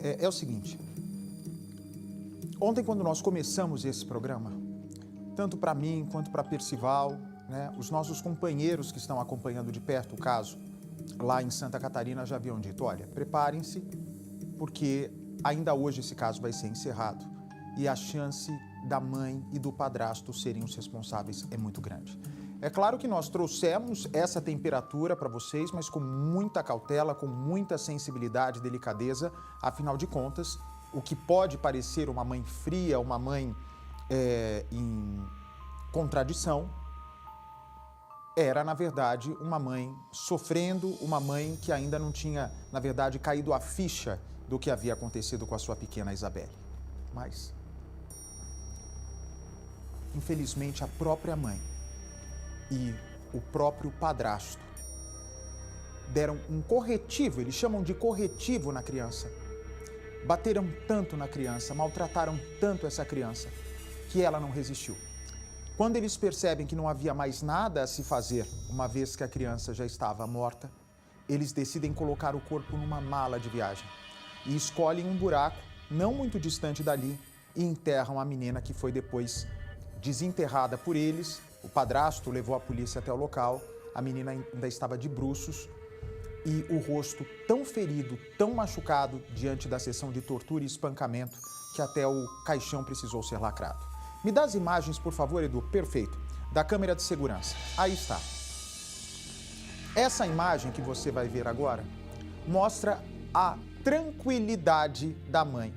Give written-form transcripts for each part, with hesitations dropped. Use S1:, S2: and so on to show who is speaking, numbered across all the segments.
S1: é o seguinte. Ontem, quando nós começamos esse programa, tanto para mim quanto para Percival, né, os nossos companheiros que estão acompanhando de perto o caso, lá em Santa Catarina, já haviam dito, olha, preparem-se, porque ainda hoje esse caso vai ser encerrado e a chance da mãe e do padrasto serem os responsáveis é muito grande. É claro que nós trouxemos essa temperatura para vocês, mas com muita cautela, com muita sensibilidade e delicadeza, afinal de contas, o que pode parecer uma mãe fria, uma mãe em contradição, era, na verdade, uma mãe sofrendo, uma mãe que ainda não tinha, na verdade, caído a ficha do que havia acontecido com a sua pequena Isabelle. Mas, infelizmente, a própria mãe e o próprio padrasto deram um corretivo, eles chamam de corretivo na criança. Bateram tanto na criança, maltrataram tanto essa criança, que ela não resistiu. Quando eles percebem que não havia mais nada a se fazer, uma vez que a criança já estava morta, eles decidem colocar o corpo numa mala de viagem e escolhem um buraco não muito distante dali e enterram a menina, que foi depois desenterrada por eles. O padrasto levou a polícia até o local, a menina ainda estava de bruços e o rosto tão ferido, tão machucado diante da sessão de tortura e espancamento que até o caixão precisou ser lacrado. Me dá as imagens, por favor, Edu, perfeito, da câmera de segurança. Aí está. Essa imagem que você vai ver agora mostra a tranquilidade da mãe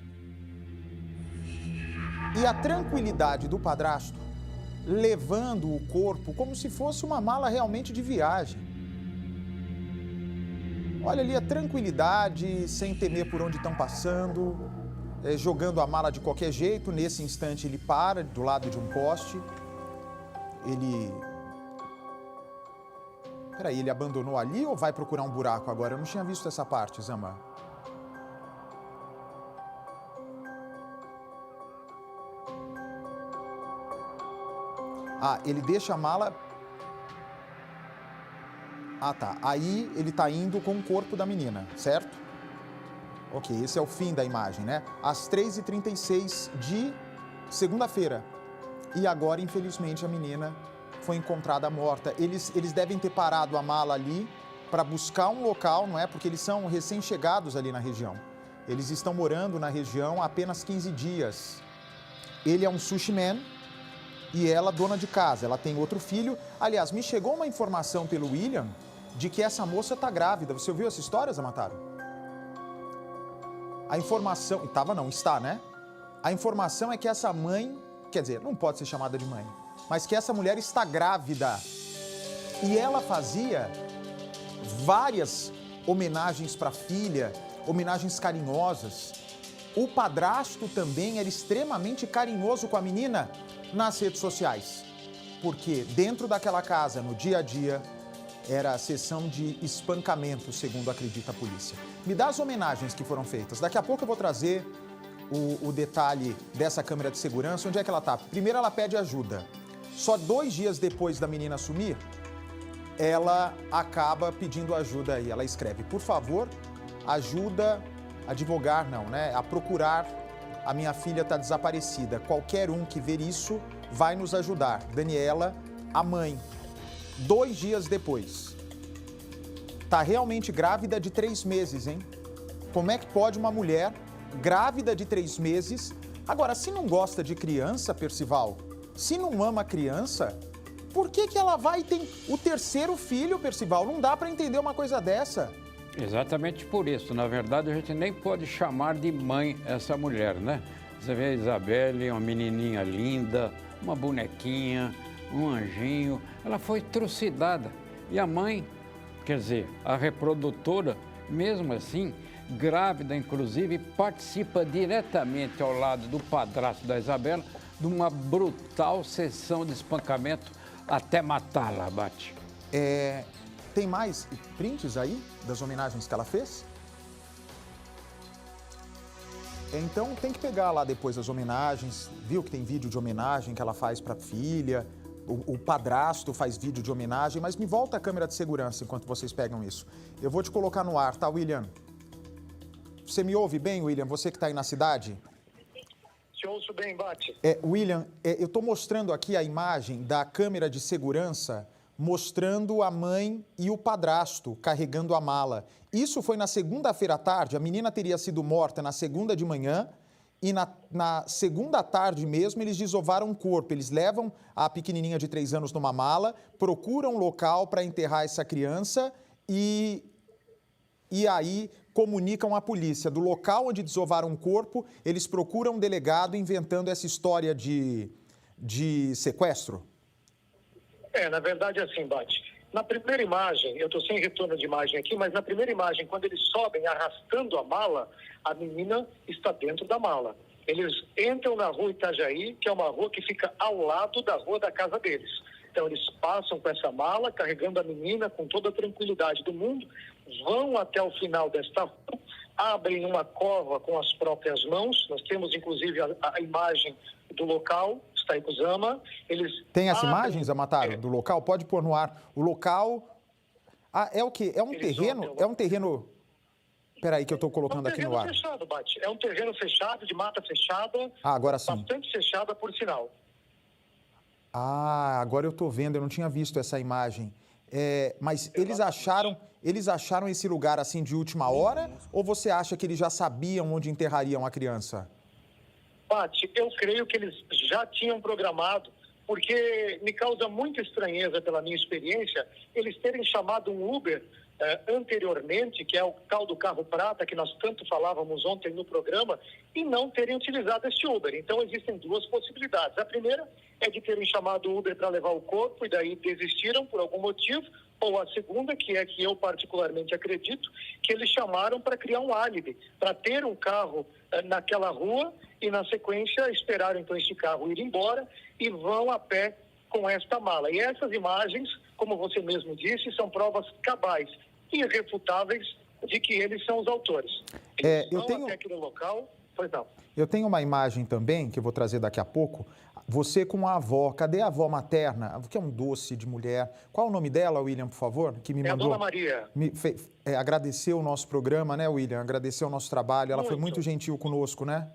S1: e a tranquilidade do padrasto, levando o corpo como se fosse uma mala realmente de viagem. Olha ali a tranquilidade, sem temer por onde estão passando, jogando a mala de qualquer jeito. Nesse instante ele para do lado de um poste. Peraí, ele abandonou ali ou vai procurar um buraco agora? Eu não tinha visto essa parte, Zama. Ah, ele deixa a mala... Ah, tá. Aí ele tá indo com o corpo da menina, certo? Ok, esse é o fim da imagem, né? Às 3h36 de segunda-feira. E agora, infelizmente, a menina foi encontrada morta. Eles devem ter parado a mala ali para buscar um local, não é? Porque eles são recém-chegados ali na região. Eles estão morando na região há apenas 15 dias. Ele é um sushi man e ela dona de casa. Ela tem outro filho. Aliás, me chegou uma informação pelo William de que essa moça está grávida. Você ouviu essa história, Zamataro? A informação... está, né? A informação é que essa mãe... Quer dizer, não pode ser chamada de mãe. Mas que essa mulher está grávida. E ela fazia várias homenagens para a filha, homenagens carinhosas. O padrasto também era extremamente carinhoso com a menina nas redes sociais. Porque dentro daquela casa, no dia a dia, era a sessão de espancamento, segundo acredita a polícia. Me dá as homenagens que foram feitas. Daqui a pouco eu vou trazer o detalhe dessa câmera de segurança. Onde é que ela está? Primeiro ela pede ajuda. Só 2 dias depois da menina sumir, ela acaba pedindo ajuda aí. Ela escreve, por favor, ajuda a divulgar, não, né? A procurar. A minha filha está desaparecida. Qualquer um que ver isso vai nos ajudar. Daniela, a mãe. 2 dias depois. Tá realmente grávida de 3 meses, hein? Como é que pode uma mulher grávida de 3 meses... Agora, se não gosta de criança, Percival, se não ama criança, por que ela vai ter o 3º filho, Percival? Não dá para entender uma coisa dessa.
S2: Exatamente por isso. Na verdade, a gente nem pode chamar de mãe essa mulher, né? Você vê a Isabelle, uma menininha linda, uma bonequinha, um anjinho. Ela foi trucidada. E a mãe, quer dizer, a reprodutora, mesmo assim, grávida inclusive, participa diretamente ao lado do padrasto da Isabela de uma brutal sessão de espancamento até matá-la, Abate.
S1: Tem mais prints aí das homenagens que ela fez? Então tem que pegar lá depois as homenagens, viu que tem vídeo de homenagem que ela faz para a filha, o padrasto faz vídeo de homenagem, mas me volta a câmera de segurança enquanto vocês pegam isso. Eu vou te colocar no ar, tá, William? Você me ouve bem, William? Você que está aí na cidade?
S3: Te ouço bem, Bate.
S1: William, eu estou mostrando aqui a imagem da câmera de segurança mostrando a mãe e o padrasto carregando a mala. Isso foi na segunda-feira à tarde, a menina teria sido morta na segunda de manhã e na segunda à tarde mesmo eles desovaram o corpo. Eles levam a pequenininha de 3 anos numa mala, procuram um local para enterrar essa criança e aí comunicam à polícia. Do local onde desovaram o corpo, eles procuram um delegado inventando essa história de sequestro.
S3: Na verdade é assim, Bate. Na primeira imagem, eu estou sem retorno de imagem aqui, mas na primeira imagem, quando eles sobem arrastando a mala, a menina está dentro da mala. Eles entram na rua Itajaí, que é uma rua que fica ao lado da rua da casa deles. Então, eles passam com essa mala, carregando a menina com toda a tranquilidade do mundo, vão até o final desta rua, abrem uma cova com as próprias mãos. Nós temos, inclusive, a imagem do local, está em Cusama. Eles
S1: tem as imagens, Zamataro, do local? Pode pôr no ar. O local... é o quê? É um terreno? É um terreno... Espera aí que eu estou colocando aqui no ar.
S3: É um terreno fechado, Bate. É um terreno fechado, de mata fechada.
S1: Agora sim.
S3: Bastante fechada, por sinal.
S1: Agora eu estou vendo, eu não tinha visto essa imagem. Mas eles acharam esse lugar assim de última hora? Ou você acha que eles já sabiam onde enterrariam a criança?
S3: Bate, eu creio que eles já tinham programado, porque me causa muita estranheza pela minha experiência, eles terem chamado um Uber anteriormente, que é o tal do carro prata, que nós tanto falávamos ontem no programa, e não terem utilizado este Uber. Então, existem duas possibilidades. A primeira é de terem chamado o Uber para levar o corpo e daí desistiram por algum motivo, ou a segunda, que é que eu particularmente acredito, que eles chamaram para criar um álibi, para ter um carro naquela rua e, na sequência, esperaram então este carro ir embora e vão a pé com esta mala. E essas imagens, como você mesmo disse, são provas cabais e irrefutáveis de que eles são os autores. Eles vão até aquele local. Pois não.
S1: Eu tenho uma imagem também, que eu vou trazer daqui a pouco. Você com a avó. Cadê a avó materna? Que é um doce de mulher. Qual é o nome dela, William, por favor? Que me mandou.
S3: A Dona Maria.
S1: Agradeceu o nosso programa, né, William? Agradeceu o nosso trabalho. Ela foi muito gentil conosco, né?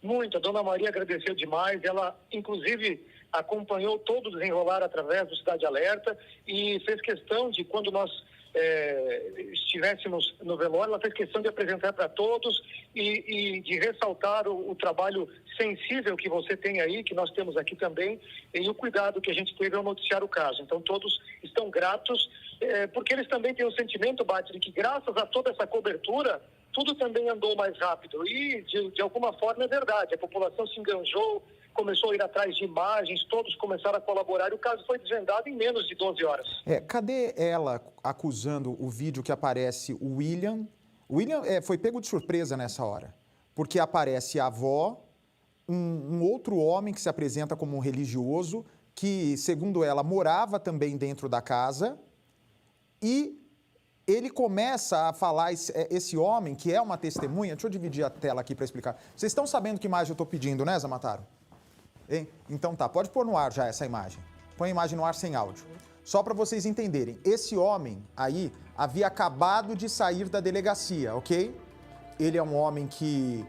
S3: Muito. A Dona Maria agradeceu demais. Ela, inclusive, acompanhou todo o desenrolar através do Cidade Alerta e fez questão de, quando nós estivéssemos no velório, ela fez questão de apresentar para todos e de ressaltar o trabalho sensível que você tem aí, que nós temos aqui também, e o cuidado que a gente teve ao noticiar o caso. Então, todos estão gratos, porque eles também têm o sentimento, Bate, de que graças a toda essa cobertura, tudo também andou mais rápido. E, de alguma forma, é verdade. A população se enganjou, começou a ir atrás de imagens, todos começaram a colaborar e o caso foi desvendado em menos de 12 horas.
S1: Cadê ela acusando o vídeo que aparece o William? O William foi pego de surpresa nessa hora, porque aparece a avó, um outro homem que se apresenta como um religioso, que, segundo ela, morava também dentro da casa, e ele começa a falar, esse homem, que é uma testemunha. Deixa eu dividir a tela aqui para explicar. Vocês estão sabendo que imagem eu estou pedindo, né, Zamataro? Hein? Então tá, pode pôr no ar já essa imagem. Põe a imagem no ar sem áudio. Só para vocês entenderem, esse homem aí havia acabado de sair da delegacia, ok? Ele é um homem que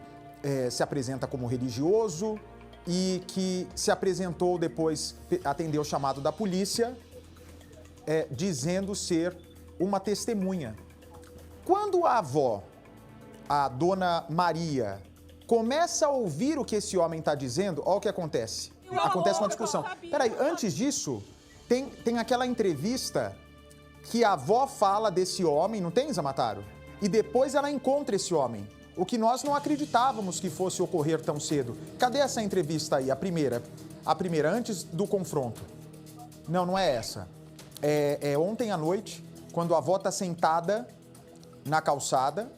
S1: se apresenta como religioso e que se apresentou depois, atendeu o chamado da polícia, dizendo ser uma testemunha. Quando a avó, a Dona Maria, começa a ouvir o que esse homem está dizendo, olha o que acontece. Acontece uma discussão. Peraí, antes disso, tem aquela entrevista que a avó fala desse homem, não tem, Zamataro? E depois ela encontra esse homem. O que nós não acreditávamos que fosse ocorrer tão cedo. Cadê essa entrevista aí? A primeira, antes do confronto. Não é essa. É ontem à noite, quando a avó está sentada na calçada.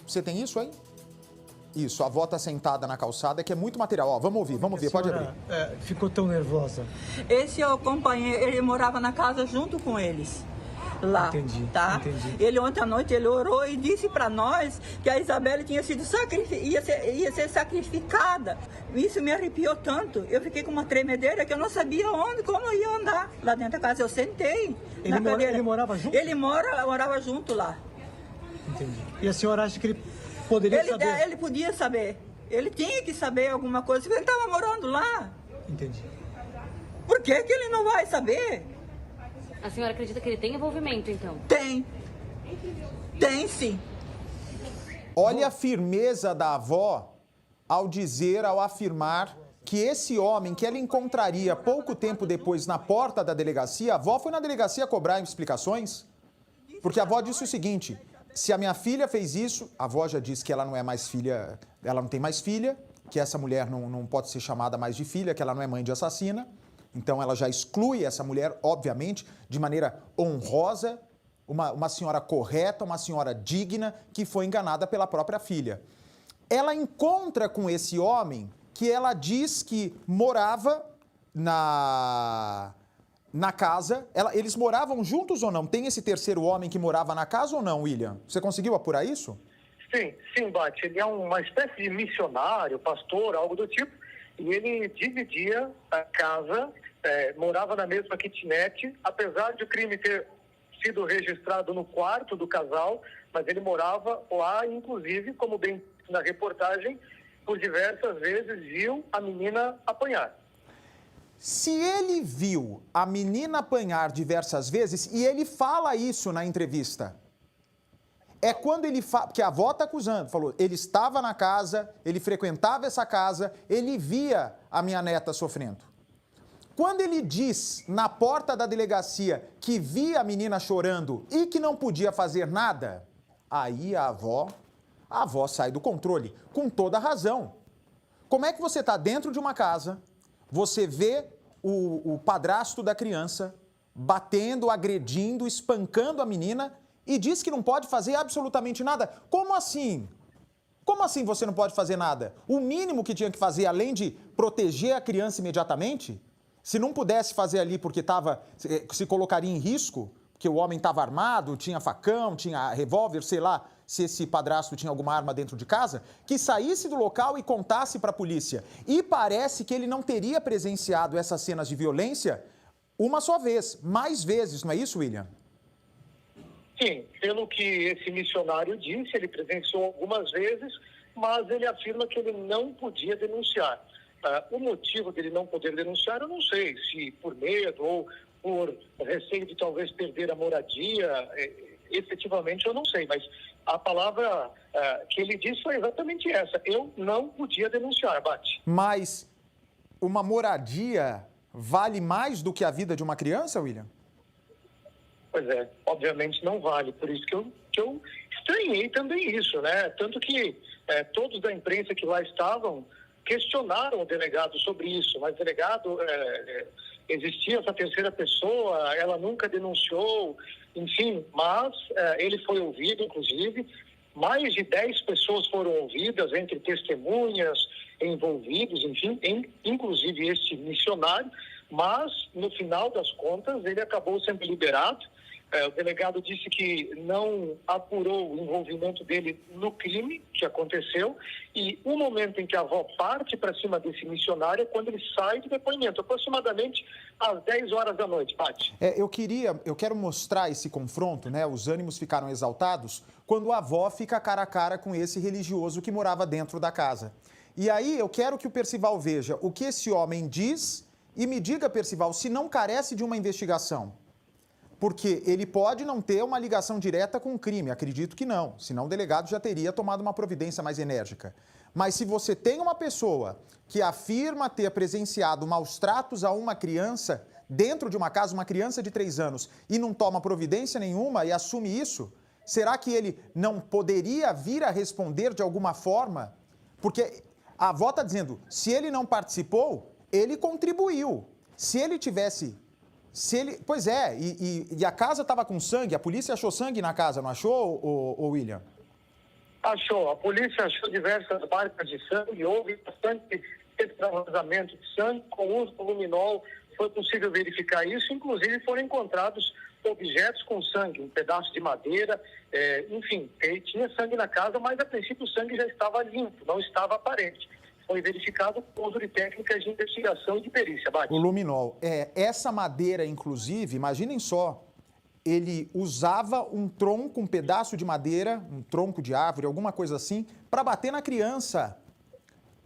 S1: Você tem isso aí? Isso, a avó está sentada na calçada, que é muito material. Ó, vamos ver, pode abrir.
S4: Ficou tão nervosa.
S5: Esse é o companheiro, ele morava na casa junto com eles. Lá, tá?
S4: Entendi.
S5: Ele ontem à noite ele orou e disse para nós que a Isabelle tinha sido ia ser sacrificada. Isso me arrepiou tanto. Eu fiquei com uma tremedeira que eu não sabia como eu ia andar. Lá dentro da casa eu sentei na cadeira.
S4: Ele morava junto?
S5: Ele morava junto lá.
S4: Entendi. E a senhora acha que ele poderia saber?
S5: Ele podia saber. Ele tinha que saber alguma coisa, porque ele estava morando lá.
S4: Entendi.
S5: Por que ele não vai saber?
S6: A senhora acredita que ele tem envolvimento, então?
S5: Tem. Tem, sim.
S1: Olha a firmeza da avó ao afirmar que esse homem que ela encontraria pouco tempo depois na porta da delegacia, a avó foi na delegacia cobrar explicações, porque a avó disse o seguinte: se a minha filha fez isso, a avó já disse que ela não é mais filha, ela não tem mais filha, que essa mulher não pode ser chamada mais de filha, que ela não é mãe de assassina, então ela já exclui essa mulher, obviamente, de maneira honrosa, uma senhora correta, uma senhora digna, que foi enganada pela própria filha. Ela encontra com esse homem que ela diz que morava na casa. Eles moravam juntos ou não? Tem esse terceiro homem que morava na casa ou não, William? Você conseguiu apurar isso?
S3: Sim, Bate. Ele é uma espécie de missionário, pastor, algo do tipo, e ele dividia a casa, morava na mesma kitnet, apesar de o crime ter sido registrado no quarto do casal, mas ele morava lá, inclusive, como bem na reportagem, por diversas vezes viu a menina apanhar.
S1: Se ele viu a menina apanhar diversas vezes, e ele fala isso na entrevista, é quando ele fala, porque a avó está acusando, falou, ele estava na casa, ele frequentava essa casa, ele via a minha neta sofrendo. Quando ele diz na porta da delegacia que via a menina chorando e que não podia fazer nada, aí a avó sai do controle, com toda razão. Como é que você está dentro de uma casa, você vê o padrasto da criança batendo, agredindo, espancando a menina e diz que não pode fazer absolutamente nada? Como assim? Como assim você não pode fazer nada? O mínimo que tinha que fazer, além de proteger a criança imediatamente, se não pudesse fazer ali porque se colocaria em risco, porque o homem estava armado, tinha facão, tinha revólver, sei lá, se esse padrasto tinha alguma arma dentro de casa, que saísse do local e contasse para a polícia. E parece que ele não teria presenciado essas cenas de violência uma só vez, mais vezes, não é isso, William?
S3: Sim, pelo que esse missionário disse, ele presenciou algumas vezes, mas ele afirma que ele não podia denunciar. O motivo dele não poder denunciar, eu não sei, se por medo ou por receio de talvez perder a moradia, efetivamente eu não sei, mas a palavra que ele disse foi exatamente essa: eu não podia denunciar, Bate.
S1: Mas uma moradia vale mais do que a vida de uma criança, William?
S3: Pois é, obviamente não vale, por isso que eu estranhei também isso, né? Tanto que todos da imprensa que lá estavam questionaram o delegado sobre isso, mas o delegado, existia essa terceira pessoa, ela nunca denunciou, enfim, mas ele foi ouvido, inclusive, mais de 10 pessoas foram ouvidas, entre testemunhas, envolvidos, enfim, inclusive esse missionário, mas, no final das contas, ele acabou sendo liberado. O delegado disse que não apurou o envolvimento dele no crime que aconteceu, e o momento em que a avó parte para cima desse missionário é quando ele sai do depoimento, aproximadamente às 10 horas da noite, Paty.
S1: Eu quero mostrar esse confronto, né? Os ânimos ficaram exaltados quando a avó fica cara a cara com esse religioso que morava dentro da casa. E aí eu quero que o Percival veja o que esse homem diz e me diga, Percival, se não carece de uma investigação. Porque ele pode não ter uma ligação direta com o crime, acredito que não, senão o delegado já teria tomado uma providência mais enérgica. Mas se você tem uma pessoa que afirma ter presenciado maus tratos a uma criança dentro de uma casa, uma criança de 3 anos, e não toma providência nenhuma e assume isso, será que ele não poderia vir a responder de alguma forma? Porque a avó está dizendo, se ele não participou, ele contribuiu. Se ele tivesse... Pois é, e a casa estava com sangue, a polícia achou sangue na casa, não achou, William?
S3: Achou, a polícia achou diversas marcas de sangue, houve bastante extravasamento de sangue, com o uso do luminol foi possível verificar isso, inclusive foram encontrados objetos com sangue, um pedaço de madeira, enfim, tinha sangue na casa, mas a princípio o sangue já estava limpo, não estava aparente. Foi verificado com uso de técnicas de investigação e de perícia, Bate.
S1: O luminol. Essa madeira, inclusive, imaginem só, ele usava um tronco, um pedaço de madeira, um tronco de árvore, alguma coisa assim, para bater na criança.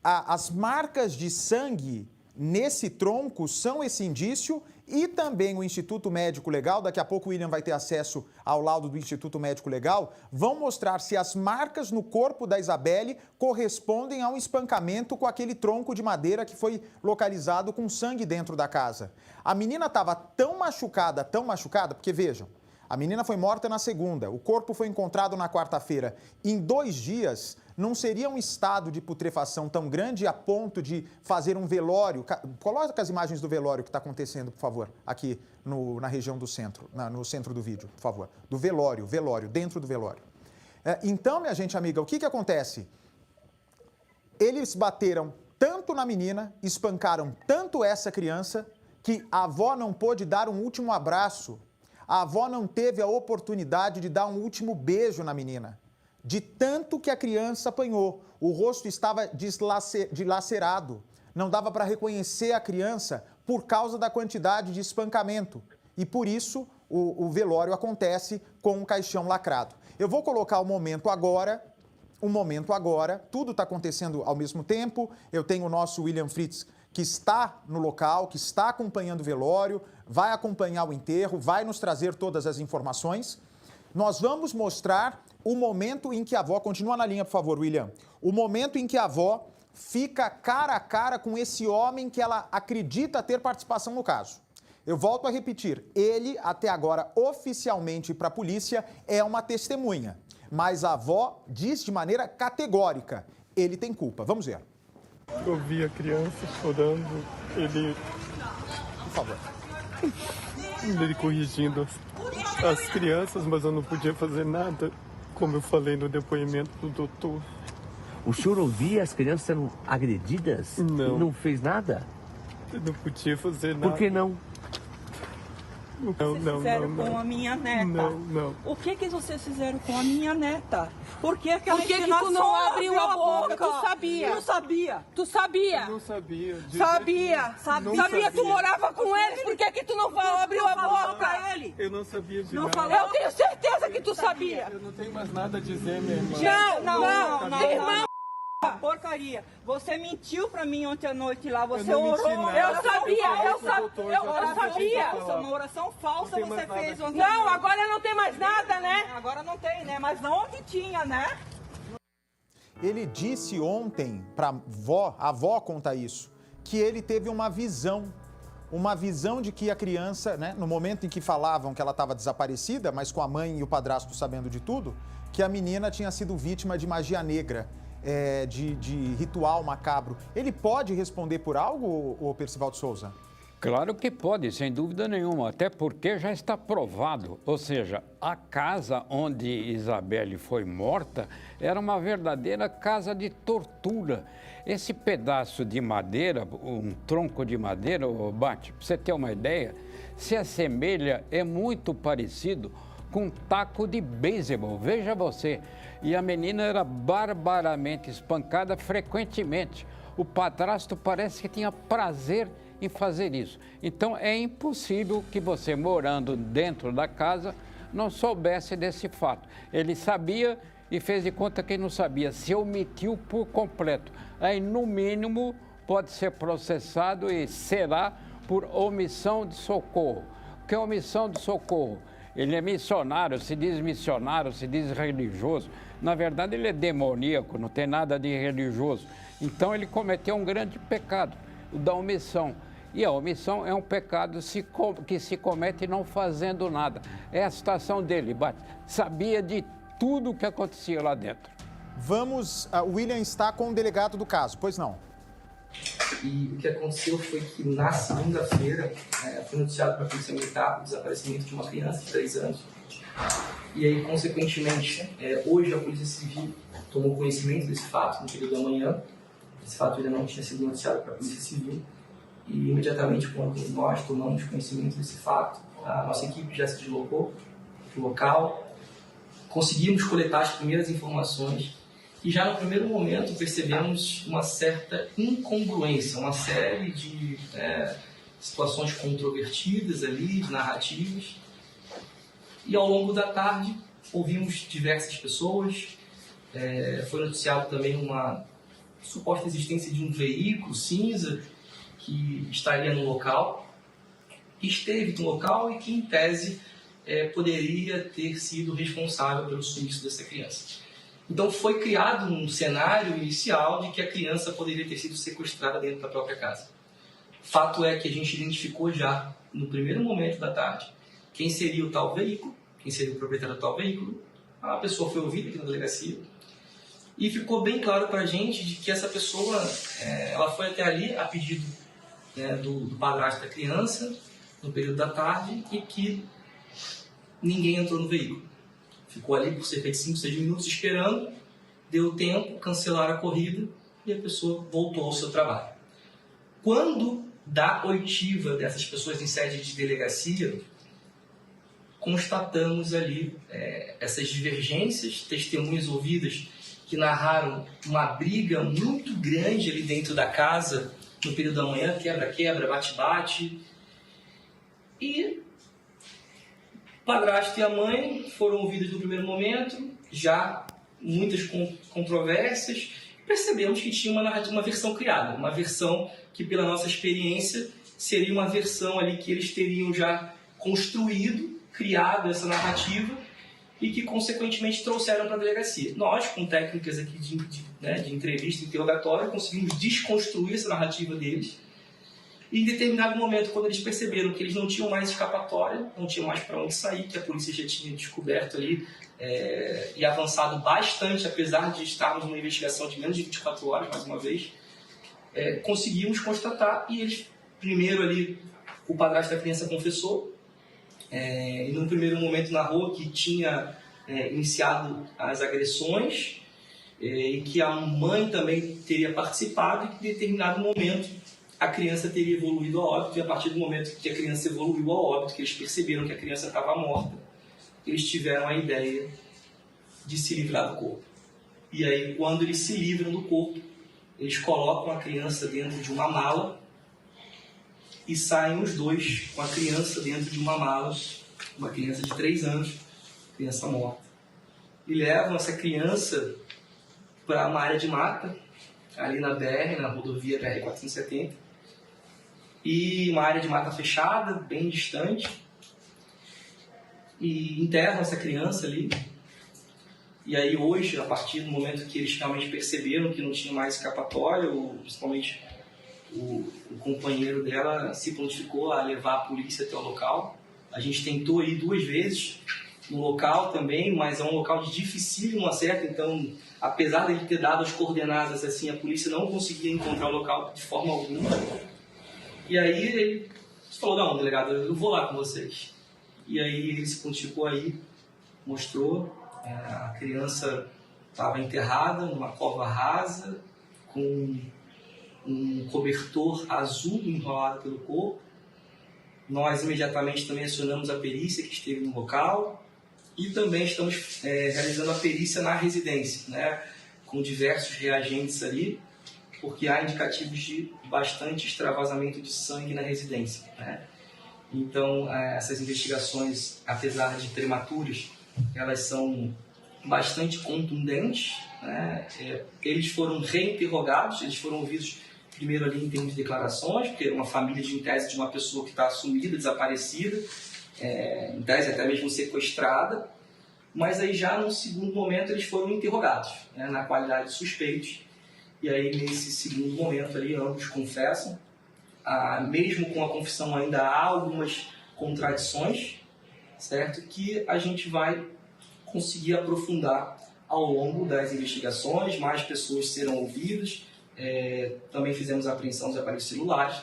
S1: As marcas de sangue nesse tronco são esse indício e também o Instituto Médico Legal, daqui a pouco o William vai ter acesso ao laudo do Instituto Médico Legal, vão mostrar se as marcas no corpo da Isabelle correspondem a um espancamento com aquele tronco de madeira que foi localizado com sangue dentro da casa. A menina estava tão machucada, porque vejam, a menina foi morta na segunda, o corpo foi encontrado na quarta-feira. Em 2 dias, não seria um estado de putrefação tão grande a ponto de fazer um velório. Coloca as imagens do velório que está acontecendo, por favor, aqui na região do centro, no centro do vídeo, por favor. Do velório, dentro do velório. Então, minha gente amiga, o que acontece? Eles bateram tanto na menina, espancaram tanto essa criança, que a avó não pôde dar um último abraço. A avó não teve a oportunidade de dar um último beijo na menina. De tanto que a criança apanhou. O rosto estava dilacerado. Não dava para reconhecer a criança por causa da quantidade de espancamento. E por isso o velório acontece com um caixão lacrado. Eu vou colocar o momento agora, tudo está acontecendo ao mesmo tempo. Eu tenho o nosso William Fritz, que está no local, que está acompanhando o velório, vai acompanhar o enterro, vai nos trazer todas as informações. Nós vamos mostrar o momento em que a avó... Continua na linha, por favor, William. O momento em que a avó fica cara a cara com esse homem que ela acredita ter participação no caso. Eu volto a repetir, ele, até agora, oficialmente para a polícia, é uma testemunha. Mas a avó diz de maneira categórica, ele tem culpa. Vamos ver.
S7: Eu vi a criança chorando, ele...
S1: Por favor.
S7: Ele corrigindo as crianças, mas eu não podia fazer nada, como eu falei no depoimento do doutor.
S8: O senhor ouvia as crianças sendo agredidas?
S7: Não.
S8: E não fez nada?
S7: Eu não podia fazer nada.
S8: Por que não?
S5: Vocês fizeram com a minha neta.
S7: Não.
S5: O que vocês fizeram com a minha neta? Por que aquela
S9: Por que tu não abriu a boca? Tu sabia.
S5: Eu não sabia.
S9: Tu sabia.
S7: Eu não sabia.
S9: Sabia, tu morava com eles. Por que tu não abriu a boca
S5: pra ele?
S7: Eu não sabia de
S5: Não
S7: nada.
S5: falou.
S9: Eu tenho certeza que tu sabia.
S7: Eu não tenho mais nada a dizer, minha irmã.
S5: Não.
S9: Irmão.
S5: Porcaria. Você mentiu pra mim ontem à noite lá. Você
S7: não menti
S5: orou.
S7: nada.
S9: Eu sabia.
S5: Essa uma oração falsa
S7: Não tem
S5: você
S7: mais
S5: fez
S7: nada.
S5: ontem.
S9: Não, agora não tem mais nada, né?
S5: Agora não tem, né? Mas ontem tinha, né?
S1: Ele disse ontem para a avó conta isso, que ele teve uma visão de que a criança, né, no momento em que falavam que ela estava desaparecida, mas com a mãe e o padrasto sabendo de tudo, que a menina tinha sido vítima de magia negra, de ritual macabro. Ele pode responder por algo, o Percival de Souza?
S2: Claro que pode, sem dúvida nenhuma, até porque já está provado. Ou seja, a casa onde Isabelle foi morta era uma verdadeira casa de tortura. Esse pedaço de madeira, um tronco de madeira, Bate, para você ter uma ideia, se assemelha, é muito parecido com um taco de beisebol, veja você. E a menina era barbaramente espancada frequentemente. O padrasto parece que tinha prazer em fazer isso. Então é impossível que você, morando dentro da casa, não soubesse desse fato. Ele sabia e fez de conta que não sabia, se omitiu por completo. Aí, no mínimo, pode ser processado e será por omissão de socorro. O que é omissão de socorro? Ele é missionário, se diz religioso. Na verdade, ele é demoníaco, não tem nada de religioso. Então, ele cometeu um grande pecado, o da omissão. E a omissão é um pecado que se comete não fazendo nada. É a situação dele, sabia de tudo o que acontecia lá dentro.
S1: O William está com o delegado do caso, pois não?
S10: E o que aconteceu foi que na segunda-feira foi noticiado para a Polícia Militar o desaparecimento de uma criança de 3 anos. E aí, consequentemente, hoje a Polícia Civil tomou conhecimento desse fato no período da manhã. Esse fato ainda não tinha sido noticiado para a Polícia Civil. E imediatamente, quando nós tomamos conhecimento desse fato, a nossa equipe já se deslocou para o local, conseguimos coletar as primeiras informações e já no primeiro momento percebemos uma certa incongruência, uma série de situações controvertidas ali, de narrativas, E ao longo da tarde, ouvimos diversas pessoas, foi noticiado também uma suposta existência de um veículo cinza que estaria no local, que esteve no local e que, em tese, poderia ter sido responsável pelo sumiço dessa criança. Então foi criado um cenário inicial de que a criança poderia ter sido sequestrada dentro da própria casa. Fato é que a gente identificou já, no primeiro momento da tarde, quem seria o tal veículo, quem seria o proprietário do tal veículo. A pessoa foi ouvida aqui na delegacia e ficou bem claro para a gente de que essa pessoa ela foi até ali a pedido do padrasto da criança no período da tarde e que ninguém entrou no veículo. Ficou ali por cerca de 5, 6 minutos esperando, deu tempo, cancelaram a corrida e a pessoa voltou ao seu trabalho. Quando da oitiva dessas pessoas em sede de delegacia, constatamos ali essas divergências, testemunhas ouvidas que narraram uma briga muito grande ali dentro da casa no período da manhã, quebra-quebra, bate-bate. E o padrasto e a mãe foram ouvidos no primeiro momento, já muitas controvérsias. Percebemos que tinha uma versão criada, uma versão que, pela nossa experiência, seria uma versão ali que eles teriam já construído, criado essa narrativa e que, consequentemente, trouxeram para a delegacia. Nós, com técnicas aqui de entrevista, interrogatório, conseguimos desconstruir essa narrativa deles e, em determinado momento, quando eles perceberam que eles não tinham mais escapatória, não tinham mais para onde sair, que a polícia já tinha descoberto ali e avançado bastante, apesar de estarmos numa investigação de menos de 24 horas, mais uma vez, conseguimos constatar e eles, primeiro ali, o padrasto da criança confessou, e num primeiro momento narrou que tinha iniciado as agressões e que a mãe também teria participado e que em determinado momento a criança teria evoluído a óbito e a partir do momento que a criança evoluiu a óbito, que eles perceberam que a criança estava morta, eles tiveram a ideia de se livrar do corpo. E aí, quando eles se livram do corpo, eles colocam a criança dentro de uma mala e saem os dois com a criança dentro de uma mala, uma criança de 3 anos, criança morta. E levam essa criança para uma área de mata, ali na BR, na rodovia BR-470, e uma área de mata fechada, bem distante, e enterram essa criança ali. E aí hoje, a partir do momento que eles realmente perceberam que não tinha mais escapatória, principalmente o companheiro dela se prontificou a levar a polícia até o local. A gente tentou ir 2 vezes no local também, mas é um local de dificílimo acesso, então, apesar de ele ter dado as coordenadas assim, a polícia não conseguia encontrar o local de forma alguma. E aí ele falou, não, delegado, eu vou lá com vocês. E aí ele se prontificou aí, mostrou, a criança estava enterrada numa cova rasa, com um cobertor azul enrolado pelo corpo. Nós imediatamente também acionamos a perícia que esteve no local e também estamos realizando a perícia na residência, né, com diversos reagentes ali, porque há indicativos de bastante extravasamento de sangue na residência, né? Então, essas investigações, apesar de prematuras, elas são bastante contundentes, né? Eles foram reinterrogados, eles foram ouvidos primeiro ali em termos de declarações, porque é uma família em tese de uma pessoa que está sumida, desaparecida, em tese até mesmo sequestrada, mas aí já no segundo momento eles foram interrogados, né, na qualidade de suspeitos, e aí nesse segundo momento ali ambos confessam, mesmo com a confissão ainda há algumas contradições, certo, que a gente vai conseguir aprofundar ao longo das investigações, mais pessoas serão ouvidas. Também fizemos a apreensão dos aparelhos celulares,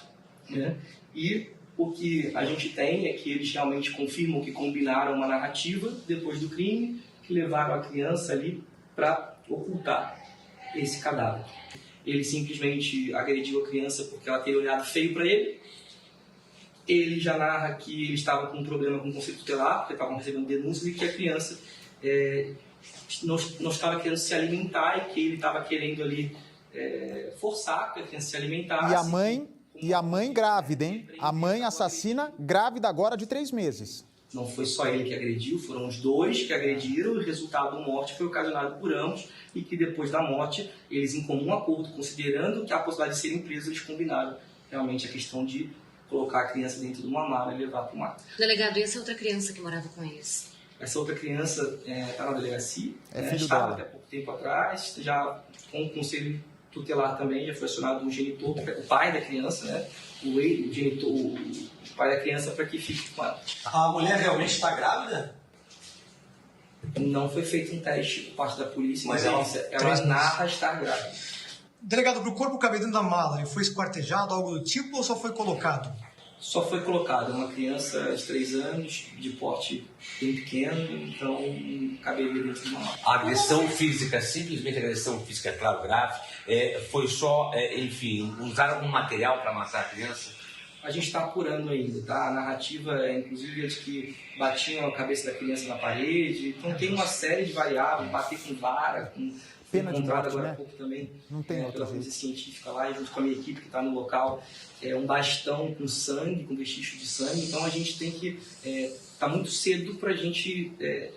S10: né? E o que a gente tem é que eles realmente confirmam que combinaram uma narrativa depois do crime, que levaram a criança ali para ocultar esse cadáver. Ele simplesmente agrediu a criança porque ela teria olhado feio para ele. Ele já narra que ele estava com um problema com o conselho tutelar, porque estavam recebendo denúncias, e que a criança não estava querendo se alimentar e que ele estava querendo ali forçar que a criança se alimentasse.
S1: E a mãe grávida, hein? A mãe assassina grávida agora de 3 meses.
S10: Não foi só ele que agrediu, foram os dois que agrediram, e o resultado da morte foi ocasionado por ambos, e que depois da morte, eles em comum acordo, considerando que a possibilidade de serem presos, eles combinaram realmente a questão de colocar a criança dentro de uma mala e levar para o mar.
S6: Delegado, e essa outra criança que morava com eles?
S10: Essa outra criança está na delegacia,
S1: dela.
S10: estava até pouco tempo atrás, já com o conselho tutelar também, já foi acionado um genitor, o pai da criança, né? O pai da criança, para que fique com ela.
S4: A mulher realmente está grávida?
S10: Não foi feito um teste por parte da polícia, mas
S4: ela
S10: narra estar grávida.
S4: Delegado, para o corpo caber dentro da mala, ele foi esquartejado, algo do tipo, ou só foi colocado?
S10: Só foi colocado. Uma criança de 3 anos, de porte bem pequeno, então caberia dentro de uma mala.
S8: A agressão física, simplesmente agressão física, claro, grave, foi só, enfim, usar algum material para matar a criança?
S10: A gente está apurando ainda, tá? A narrativa, inclusive, é de que batiam a cabeça da criança na parede. Então tem uma série de variáveis, bater com vara, com...
S1: Pena de morte,
S10: agora
S1: né?
S10: há pouco também,
S1: não tem outra
S10: pela polícia científica lá, junto com a minha equipe que está no local, um bastão com sangue, com vestígio de sangue. Então a gente tem que... Está muito cedo para a gente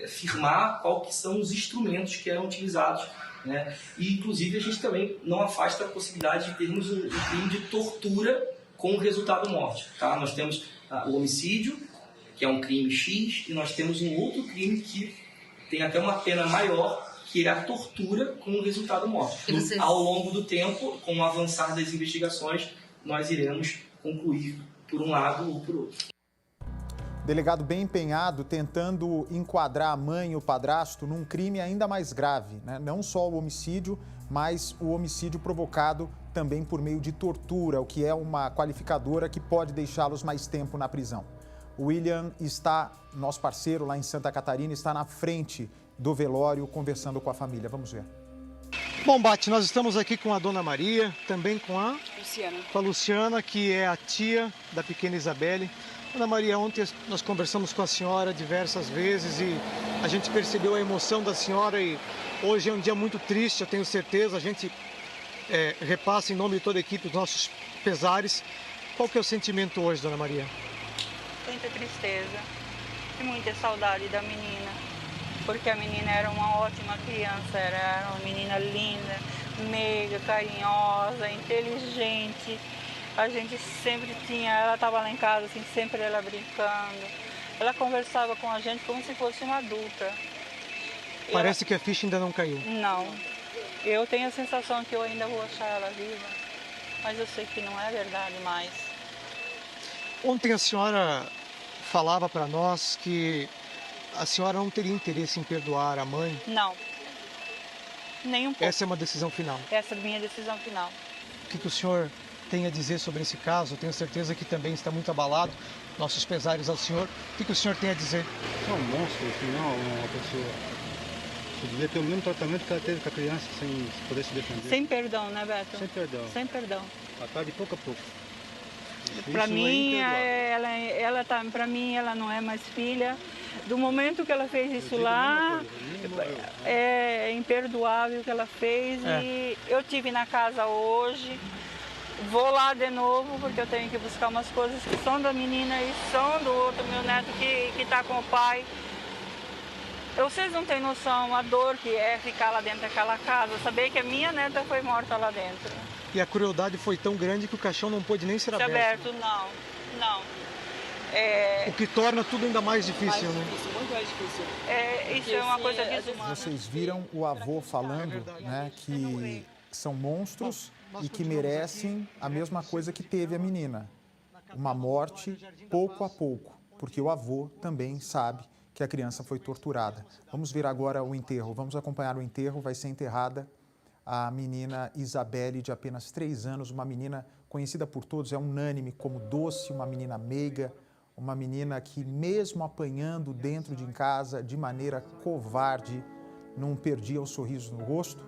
S10: afirmar qual que são os instrumentos que eram utilizados, né? E, inclusive, a gente também não afasta a possibilidade de termos um crime de tortura com o resultado morte, tá? Nós temos o homicídio, que é um crime X, e nós temos um outro crime que tem até uma pena maior, que é a tortura com o resultado morte. Ao longo do tempo, com o avançar das investigações, nós iremos concluir por um lado ou por outro.
S1: Delegado bem empenhado, tentando enquadrar a mãe e o padrasto num crime ainda mais grave, né? Não só o homicídio, mas o homicídio provocado também por meio de tortura, o que é uma qualificadora que pode deixá-los mais tempo na prisão. O William está, nosso parceiro lá em Santa Catarina, está na frente do velório conversando com a família. Vamos ver.
S4: Bom, Bate, nós estamos aqui com a Dona Maria, também com a Luciana, que é a tia da pequena Isabelle. Dona Maria, ontem nós conversamos com a senhora diversas vezes e a gente percebeu a emoção da senhora, e hoje é um dia muito triste, eu tenho certeza. A gente repassa em nome de toda a equipe os nossos pesares. Qual que é o sentimento hoje, Dona Maria?
S5: Muita tristeza e muita saudade da menina, porque a menina era uma ótima criança, era uma menina linda, meiga, carinhosa, inteligente. A gente sempre tinha, ela estava lá em casa, assim, sempre ela brincando. Ela conversava com a gente como se fosse uma adulta.
S4: Parece que a ficha ainda não caiu.
S5: Não. Eu tenho a sensação que eu ainda vou achar ela viva, mas eu sei que não é verdade mais.
S4: Ontem a senhora falava para nós que a senhora não teria interesse em perdoar a mãe.
S5: Não. Nem um pouco.
S4: Essa é uma decisão final.
S5: Essa é a minha decisão final.
S4: O que o senhor tem a dizer sobre esse caso? Eu tenho certeza que também está muito abalado. Nossos pesares ao senhor. O que o senhor tem a dizer?
S7: É um monstro, afinal, uma pessoa. Você devia ter o mesmo tratamento que ela teve com a criança, sem poder se defender.
S5: Sem perdão, né, Beto?
S7: Sem perdão.
S5: Sem perdão.
S7: Matar de pouco a pouco.
S5: Para mim, para mim, ela não é mais filha. Do momento que ela fez isso lá, é imperdoável o que ela fez. E eu tive na casa hoje, vou lá de novo, porque eu tenho que buscar umas coisas que são da menina e são do outro meu neto que está com o pai. Vocês não têm noção a dor que é ficar lá dentro daquela casa, saber que a minha neta foi morta lá dentro.
S4: E a crueldade foi tão grande que o caixão não pôde nem ser aberto.
S5: Não.
S4: O que torna tudo ainda mais difícil, né?
S5: Muito mais difícil. Isso é uma coisa desumana.
S1: Vocês viram o avô falando, né, que são monstros e que merecem a mesma coisa que teve a menina. Uma morte pouco a pouco, porque o avô também sabe que a criança foi torturada. Vamos ver agora o enterro, vamos acompanhar o enterro. Vai ser enterrada a menina Isabelle, de apenas 3 anos, uma menina conhecida por todos, é unânime como doce, uma menina meiga, uma menina que, mesmo apanhando dentro de casa de maneira covarde, não perdia o sorriso no rosto,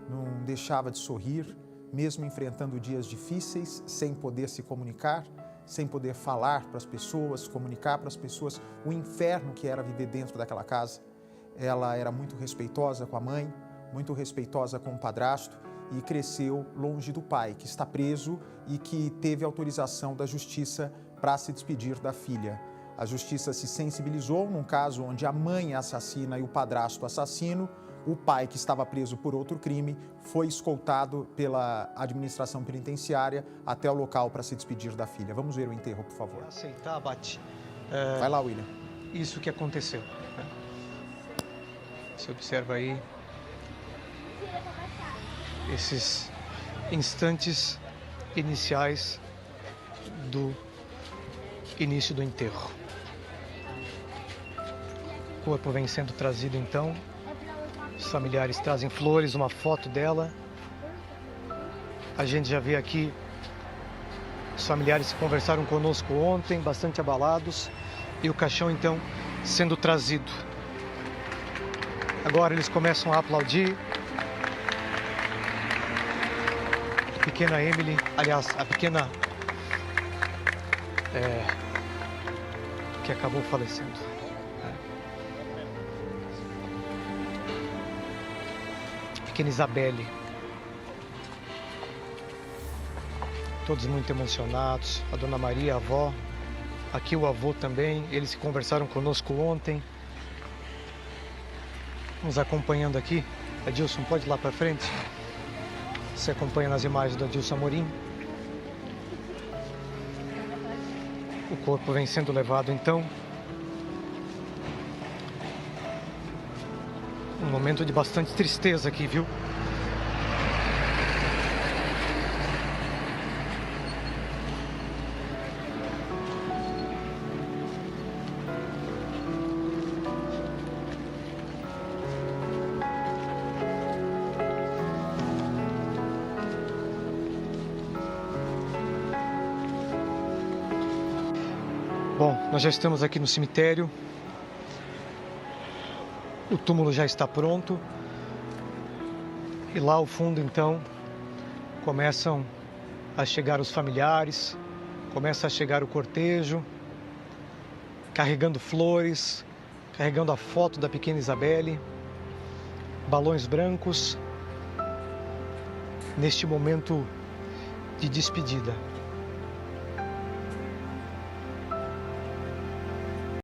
S1: não deixava de sorrir, mesmo enfrentando dias difíceis, sem poder se comunicar, sem poder falar para as pessoas, comunicar para as pessoas o inferno que era viver dentro daquela casa. Ela era muito respeitosa com a mãe, muito respeitosa com o padrasto e cresceu longe do pai, que está preso e que teve autorização da justiça para se despedir da filha. A justiça se sensibilizou num caso onde a mãe assassina e o padrasto assassino. O pai, que estava preso por outro crime, foi escoltado pela administração penitenciária até o local para se despedir da filha. Vamos ver o enterro, por favor.
S4: Aceitar, Bate.
S1: Vai lá, William.
S4: Isso que aconteceu. Você observa aí esses instantes iniciais do início do enterro. O corpo vem sendo trazido então. Os familiares trazem flores, uma foto dela. A gente já vê aqui os familiares que conversaram conosco ontem, bastante abalados, e o caixão então sendo trazido. Agora eles começam a aplaudir. A pequena Emily, aliás, a pequena que acabou falecendo. Pequena Isabelle. Todos muito emocionados. A Dona Maria, a avó. Aqui o avô também. Eles que conversaram conosco ontem. Nos acompanhando aqui. Adilson, pode ir lá para frente. Você acompanha nas imagens do Adilson Amorim. O corpo vem sendo levado então. Um momento de bastante tristeza aqui, viu? Bom, nós já estamos aqui no cemitério. O túmulo já está pronto. E lá ao fundo, então, começam a chegar os familiares, começa a chegar o cortejo, carregando flores, carregando a foto da pequena Isabelle, balões brancos, neste momento de despedida.